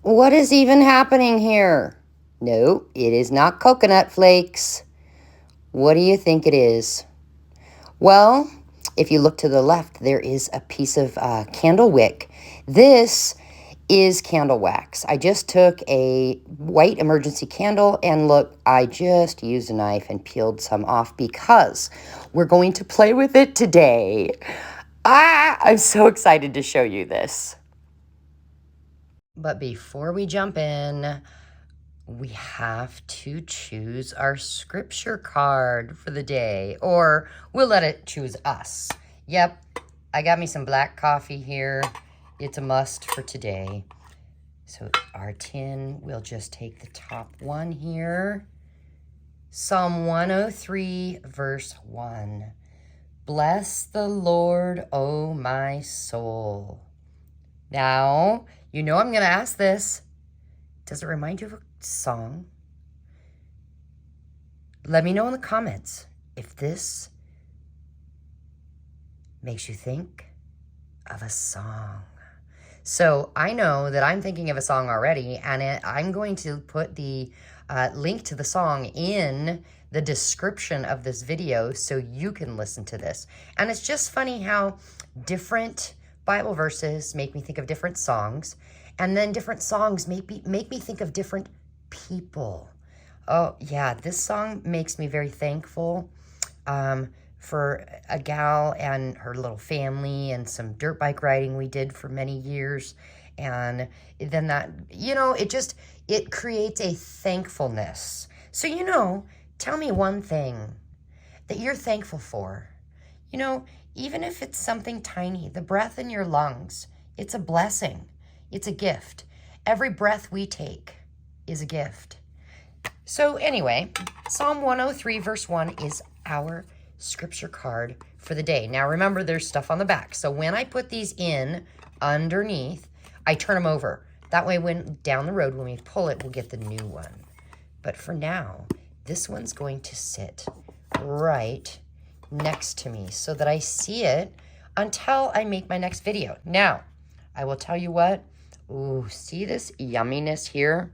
What is even happening here? No, it is not coconut flakes. What do you think it is? Well, if you look to the left, there is a piece of candle wick. This is candle wax. I just took a white emergency candle and look, I just used a knife and peeled some off because we're going to play with it today. I'm so excited to show you this. But before we jump in, we have to choose our scripture card for the day, or we'll let it choose us. Yep, I got me some black coffee here. It's a must for today. So our tin, we'll just take the top one here. Psalm 103, verse 1. Bless the Lord, O my soul. Now, you know I'm going to ask this. Does it remind you of a song? Let me know in the comments if this makes you think of a song. So I know that I'm thinking of a song already, and I'm going to put the link to the song in the description of this video so you can listen to this. And it's just funny how different Bible verses make me think of different songs, and then different songs make me think of different people. Oh yeah, this song makes me very thankful for a gal and her little family and some dirt bike riding we did for many years. And then that, it creates a thankfulness. So, tell me one thing that you're thankful for. Even if it's something tiny, the breath in your lungs, it's a blessing. It's a gift. Every breath we take is a gift. So anyway, Psalm 103 verse 1 is our scripture card for the day. Now remember, there's stuff on the back. So when I put these in underneath, I turn them over. That way when down the road, when we pull it, we'll get the new one. But for now, this one's going to sit right next to me so that I see it until I make my next video. Now, I will tell you what. Ooh, see this yumminess here?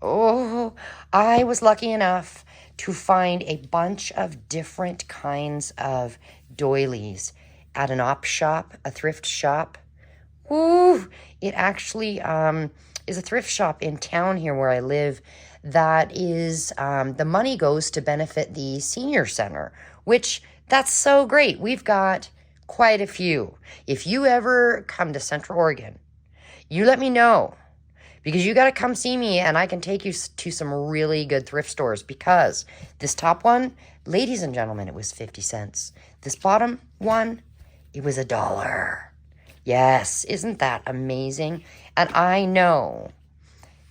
Oh, I was lucky enough to find a bunch of different kinds of doilies at an op shop, a thrift shop. Ooh, it actually is a thrift shop in town here where I live that is, the money goes to benefit the senior center, which that's so great. We've got quite a few. If you ever come to Central Oregon, you let me know. Because you got to come see me and I can take you to some really good thrift stores, because this top one, ladies and gentlemen, it was 50 cents. This bottom one, it was $1. Yes, isn't that amazing? And I know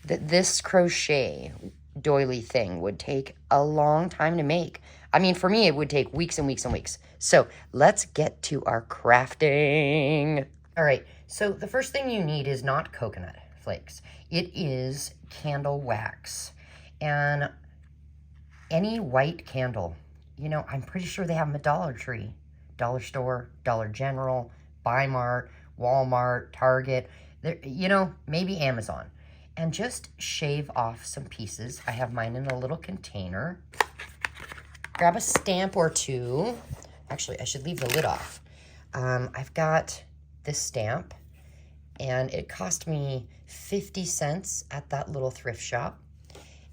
that this crochet doily thing would take a long time to make. I mean, for me, it would take weeks and weeks and weeks. So let's get to our crafting. All right, so the first thing you need is not coconut flakes. It is candle wax. And any white candle, I'm pretty sure they have them at Dollar Tree, Dollar Store, Dollar General, Bi-Mart, Walmart, Target, maybe Amazon. And just shave off some pieces. I have mine in a little container. Grab a stamp or two. Actually, I should leave the lid off. I've got this stamp, and it cost me 50 cents at that little thrift shop.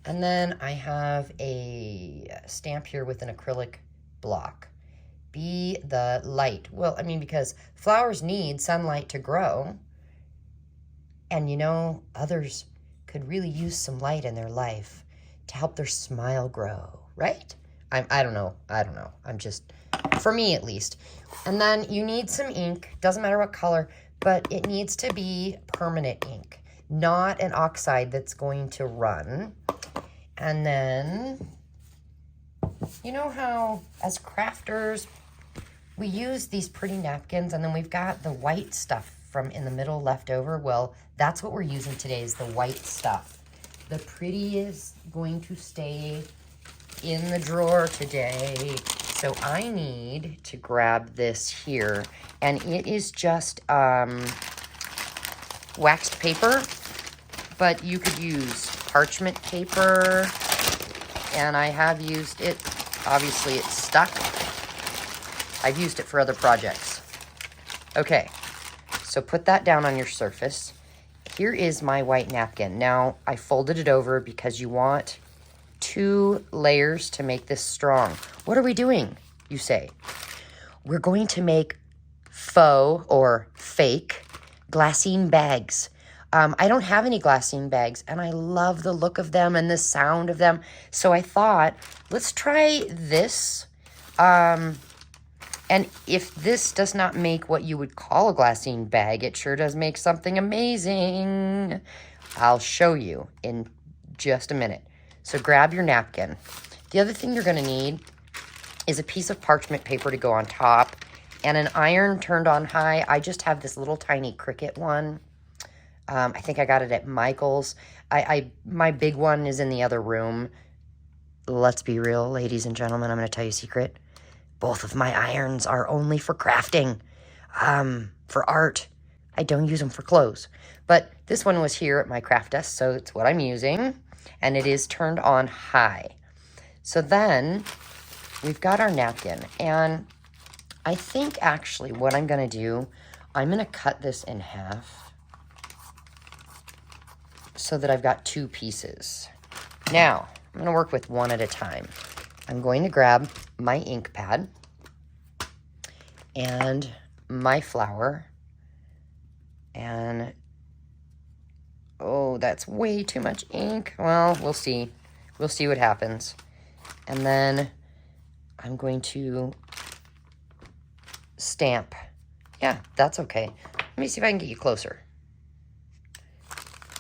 And then I have a stamp here with an acrylic block. Be the light. Well, because flowers need sunlight to grow. And others could really use some light in their life to help their smile grow, right? I don't know. I'm just, for me at least. And then you need some ink. Doesn't matter what color, but it needs to be permanent ink, not an oxide that's going to run. And then, you know how as crafters, we use these pretty napkins, and then we've got the white stuff from in the middle left over. Well, that's what we're using today, is the white stuff. The pretty is going to stay in the drawer today. So I need to grab this here, and it is just waxed paper. but you could use parchment paper, and I have used it. Obviously, it's stuck. I've used it for other projects. Okay, so put that down on your surface. Here is my white napkin. Now, I folded it over because you want 2 layers to make this strong. What are we doing, you say? We're going to make faux or fake glassine bags. I don't have any glassine bags, and I love the look of them and the sound of them. So I thought, let's try this. And if this does not make what you would call a glassine bag, it sure does make something amazing. I'll show you in just a minute. So grab your napkin. The other thing you're going to need is a piece of parchment paper to go on top and an iron turned on high. I just have this little tiny Cricut one. I think I got it at Michael's. My big one is in the other room. Let's be real, ladies and gentlemen. I'm going to tell you a secret. Both of my irons are only for crafting, for art. I don't use them for clothes. But this one was here at my craft desk, so it's what I'm using. And it is turned on high. So then we've got our napkin. And I think actually what I'm going to do, I'm going to cut this in half so that I've got 2 pieces. Now, I'm going to work with one at a time. I'm going to grab my ink pad and my flour, and oh, that's way too much ink. Well, we'll see. We'll see what happens. And then I'm going to stamp. Yeah, that's okay. Let me see if I can get you closer,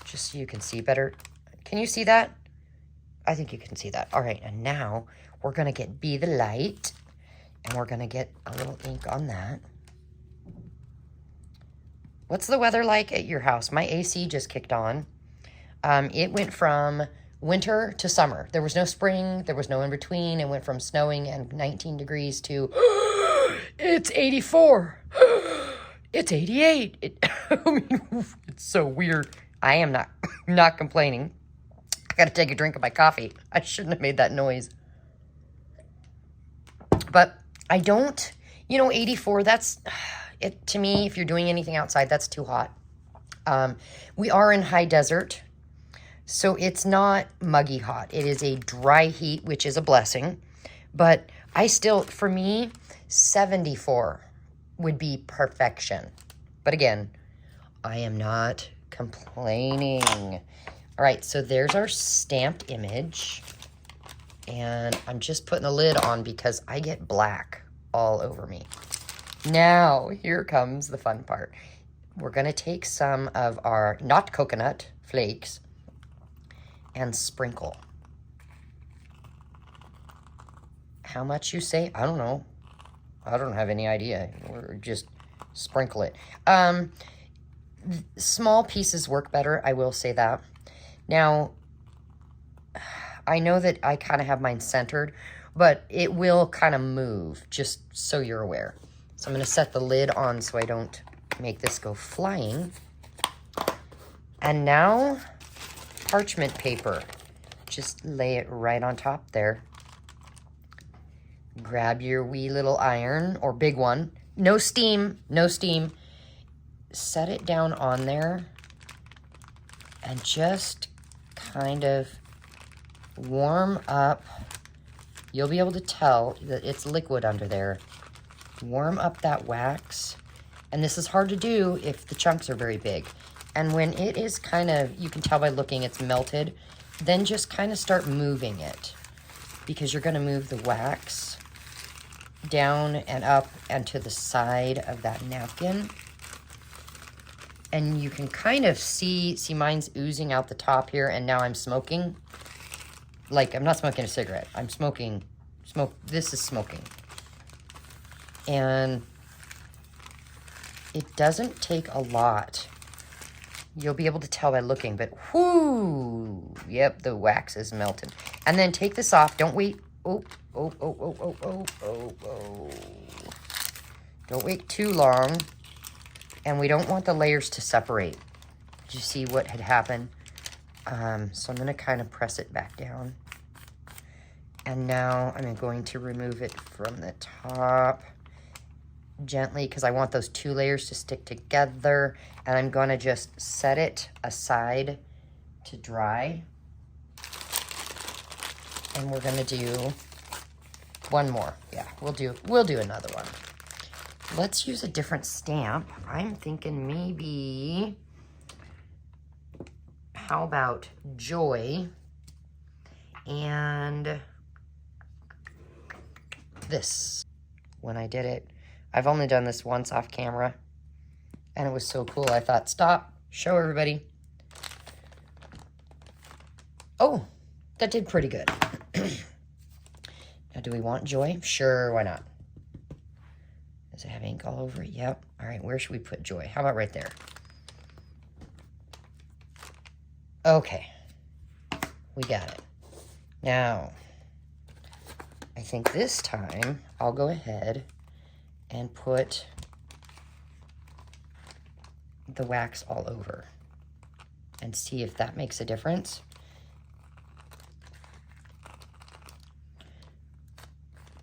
just so you can see better. Can you see that? I think you can see that. All right, and now we're going to get Be the Light, and we're going to get a little ink on that. What's the weather like at your house? My AC just kicked on. It went from winter to summer. There was no spring. There was no in between. It went from snowing and 19 degrees to, it's 84. It's 88. I mean, it's so weird. I am not complaining. I got to take a drink of my coffee. I shouldn't have made that noise. But I don't, 84, that's, it to me, if you're doing anything outside, that's too hot. We are in high desert, so it's not muggy hot. It is a dry heat, which is a blessing. But I still, for me, 74 would be perfection. But again, I am not complaining. All right, so there's our stamped image. And I'm just putting the lid on because I get black all over me. Now, here comes the fun part. We're going to take some of our, not coconut, flakes and sprinkle. How much you say? I don't know. I don't have any idea. Or just sprinkle it. Small pieces work better, I will say that. Now, I know that I kind of have mine centered, but it will kind of move, just so you're aware. So I'm going to set the lid on so I don't make this go flying. And now, parchment paper. Just lay it right on top there. Grab your wee little iron, or big one. No steam, no steam. Set it down on there and just kind of warm up. You'll be able to tell that it's liquid under there. Warm up that wax. And this is hard to do if the chunks are very big. And when it is kind of, you can tell by looking, it's melted, then just kind of start moving it, because you're going to move the wax down and up and to the side of that napkin. And you can kind of see mine's oozing out the top here, and now I'm smoking. Like, I'm not smoking a cigarette. I'm smoking, this is smoking. And it doesn't take a lot. You'll be able to tell by looking, but whoo, yep, the wax is melted. And then take this off. Don't wait. Oh. Don't wait too long. And we don't want the layers to separate. Did you see what had happened? So I'm going to kind of press it back down. And now I'm going to remove it from the top gently because I want those two layers to stick together. And I'm going to just set it aside to dry. And we're going to do one more. Yeah, we'll do another one. Let's use a different stamp. I'm thinking maybe, how about Joy and this. When I did it, I've only done this once off camera, and it was so cool. I thought, stop, show everybody. Oh, that did pretty good. Now, do we want Joy? Sure, why not? Does it have ink all over it? Yep. All right, where should we put Joy? How about right there? Okay, we got it. Now, I think this time I'll go ahead and put the wax all over and see if that makes a difference.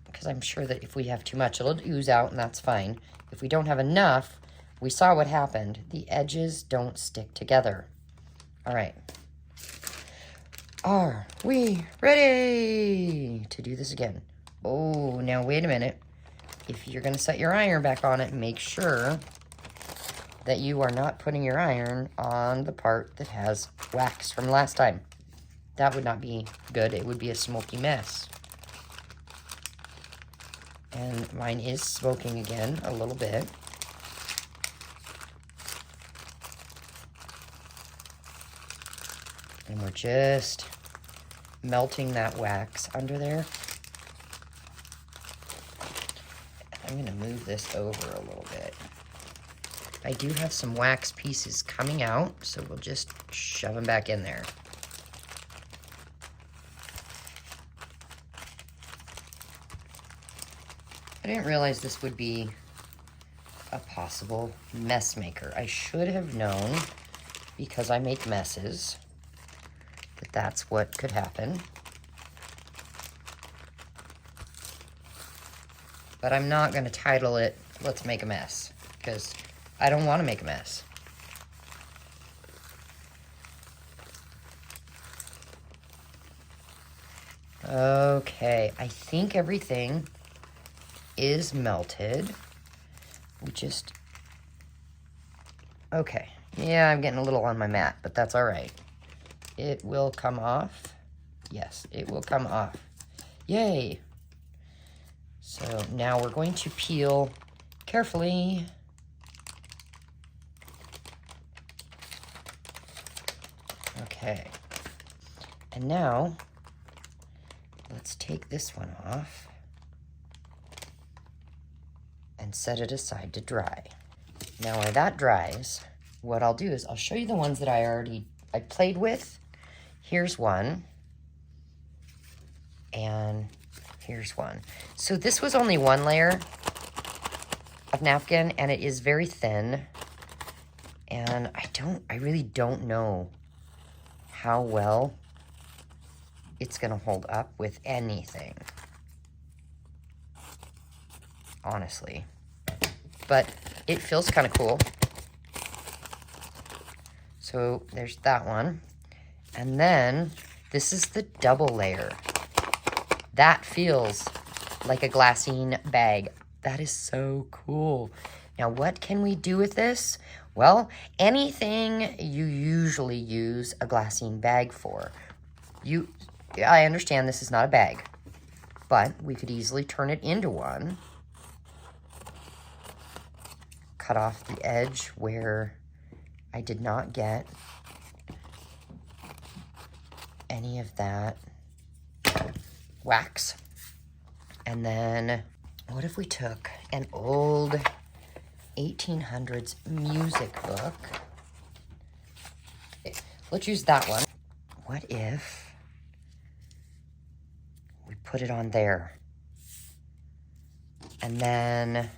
Because I'm sure that if we have too much, it'll ooze out, and that's fine. If we don't have enough, we saw what happened. The edges don't stick together. All right. Are we ready to do this again? Oh, now wait a minute. If you're going to set your iron back on it, make sure that you are not putting your iron on the part that has wax from last time. That would not be good. It would be a smoky mess. And mine is smoking again a little bit. And we're just melting that wax under there. I'm going to move this over a little bit. I do have some wax pieces coming out, so we'll just shove them back in there. I didn't realize this would be a possible mess maker. I should have known, because I make messes, that that's what could happen. But I'm not going to title it, Let's Make a Mess, because I don't want to make a mess. Okay, I think everything is melted. We just... Okay, yeah, I'm getting a little on my mat, but that's all right. It will come off. Yes, it will come off. Yay! So now we're going to peel carefully. Okay. And now, let's take this one off and set it aside to dry. Now while that dries, what I'll do is I'll show you the ones that I played with. Here's one. And here's one. So this was only one layer of napkin, and it is very thin. And I really don't know how well it's gonna hold up with anything, honestly. But it feels kind of cool. So there's that one. And then this is the double layer. That feels like a glassine bag. That is so cool. Now, what can we do with this? Well, anything you usually use a glassine bag for. I understand this is not a bag, but we could easily turn it into one. Cut off the edge where I did not get any of that wax. And then what if we took an old 1800s music book? Let's use that one. What if we put it on there? And then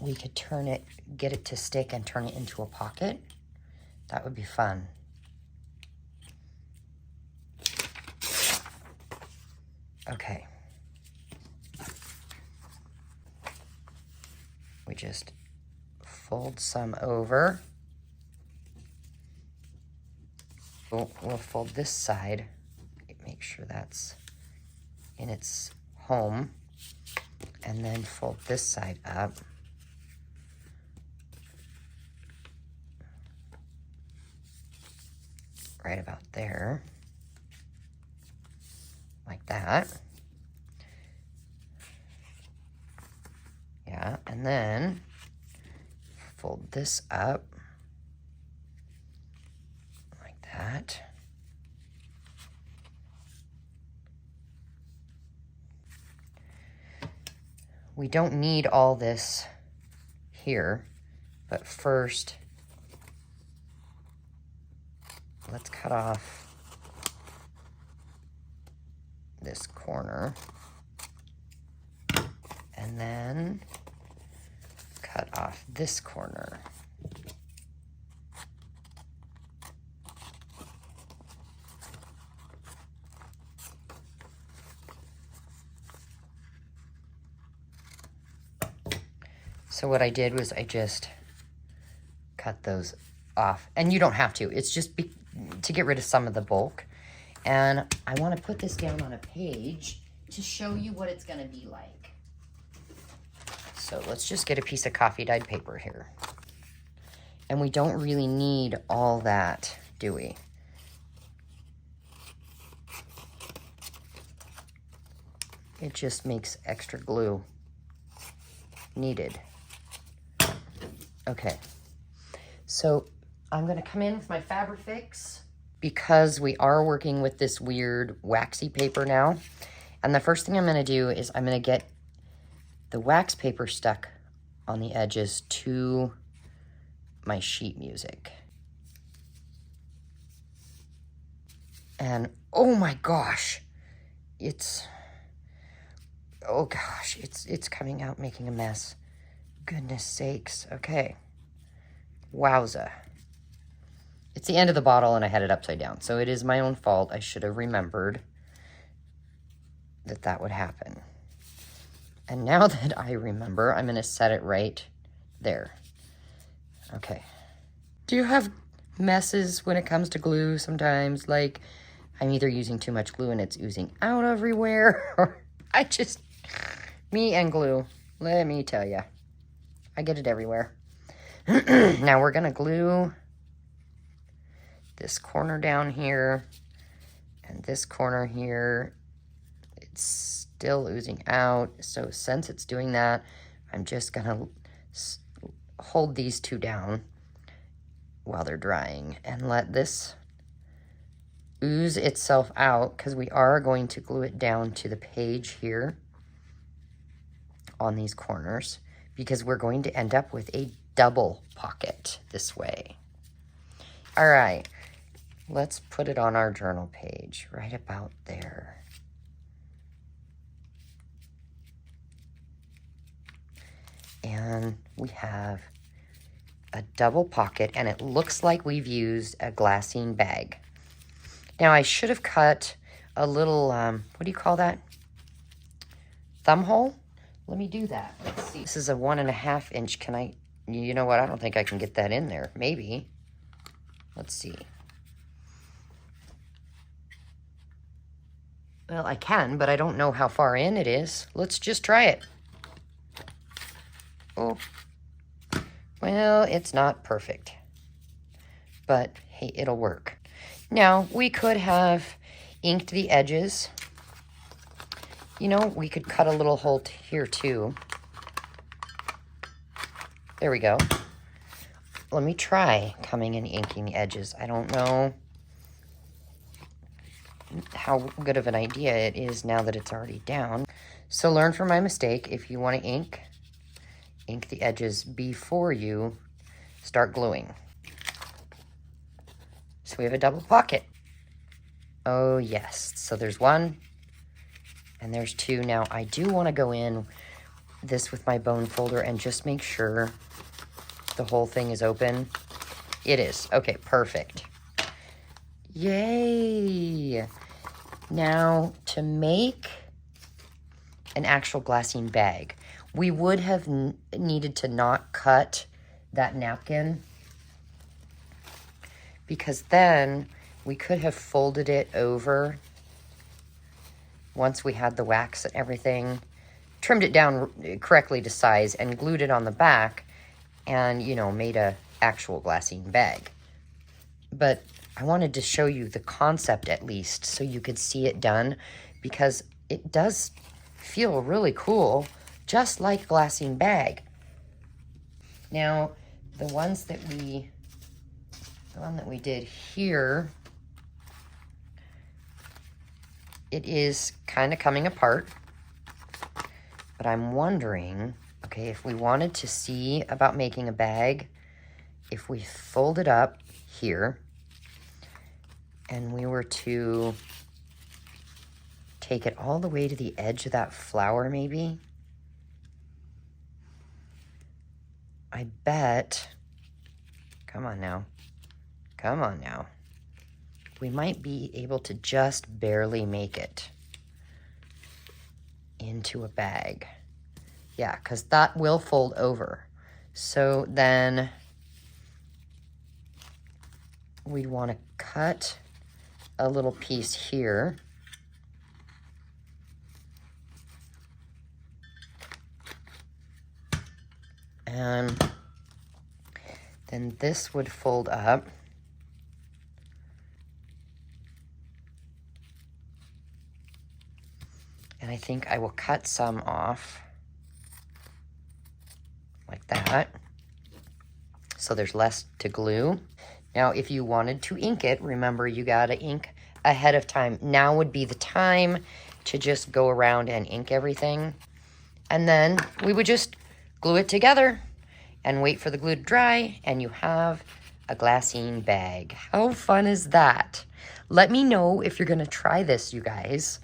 we could turn it, get it to stick and turn it into a pocket. That would be fun. Okay. We just fold some over. We'll fold this side. Make sure that's in its home. And then fold this side up. Right about there. Like that. Yeah, and then fold this up. Like that. We don't need all this here, but first, let's cut off this corner, and then cut off this corner. So what I did was I just cut those off. And you don't have to. It's just to get rid of some of the bulk. And I want to put this down on a page to show you what it's going to be like. So let's just get a piece of coffee dyed paper here. And we don't really need all that, do we? It just makes extra glue needed. Okay, so I'm gonna come in with my Fabrifix because we are working with this weird waxy paper now. And the first thing I'm gonna do is I'm gonna get the wax paper stuck on the edges to my sheet music. And oh my gosh, it's coming out making a mess. Goodness sakes. Okay. Wowza. It's the end of the bottle and I had it upside down. So it is my own fault. I should have remembered that that would happen. And now that I remember, I'm going to set it right there. Okay. Do you have messes when it comes to glue sometimes? Like, I'm either using too much glue and it's oozing out everywhere, or me and glue, let me tell you. I get it everywhere. Now we're going to glue this corner down here and this corner here. It's still oozing out. So since it's doing that, I'm just going to hold these two down while they're drying and let this ooze itself out, because we are going to glue it down to the page here on these corners, because we're going to end up with a double pocket this way. All right, let's put it on our journal page right about there. And we have a double pocket, and it looks like we've used a glassine bag. Now, I should have cut a little, what do you call that? Thumb hole? Let me do that. Let's see. This is a 1.5 inch. Can I, you know what? I don't think I can get that in there. Maybe. Let's see. Well, I can, but I don't know how far in it is. Let's just try it. Oh. Well, it's not perfect. But, hey, it'll work. Now, we could have inked the edges. You know, we could cut a little hole here too. There we go. Let me try coming and inking the edges. I don't know how good of an idea it is now that it's already down. So learn from my mistake. If you want to ink the edges before you start gluing. So we have a double pocket. Oh yes, so there's one and there's two. Now I do want to go in this with my bone folder and just make sure the whole thing is open. It is. Okay, perfect. Yay! Now, to make an actual glassine bag, we would have needed to not cut that napkin, because then we could have folded it over once we had the wax and everything, trimmed it down correctly to size, and glued it on the back, and, you know, made a actual glassine bag. But I wanted to show you the concept at least so you could see it done, because it does feel really cool, just like glassine bag. Now, the one that we did here, it is kind of coming apart, but I'm wondering, okay, if we wanted to see about making a bag, if we fold it up here and we were to take it all the way to the edge of that flower, maybe, I bet, come on now, we might be able to just barely make it into a bag. Yeah, because that will fold over. So then we'd want to cut a little piece here. And then this would fold up. And I think I will cut some off like that, so there's less to glue. Now, if you wanted to ink it, remember you gotta ink ahead of time. Now would be the time to just go around and ink everything. And then we would just glue it together and wait for the glue to dry, and you have a glassine bag. How fun is that? Let me know if you're gonna try this, you guys.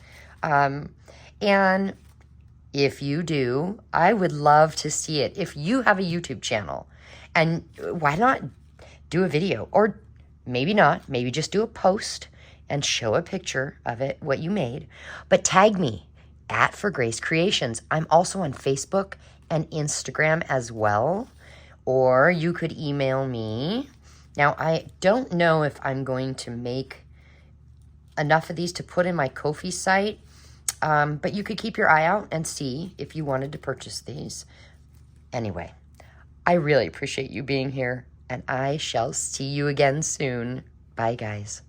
And if you do, I would love to see it. If you have a YouTube channel, and why not do a video? Or maybe not, maybe just do a post and show a picture of it, what you made. But tag me at For Grace Creations. I'm also on Facebook and Instagram as well. Or you could email me. Now, I don't know if I'm going to make enough of these to put in my Ko-fi site. But you could keep your eye out and see if you wanted to purchase these. Anyway, I really appreciate you being here, and I shall see you again soon. Bye, guys.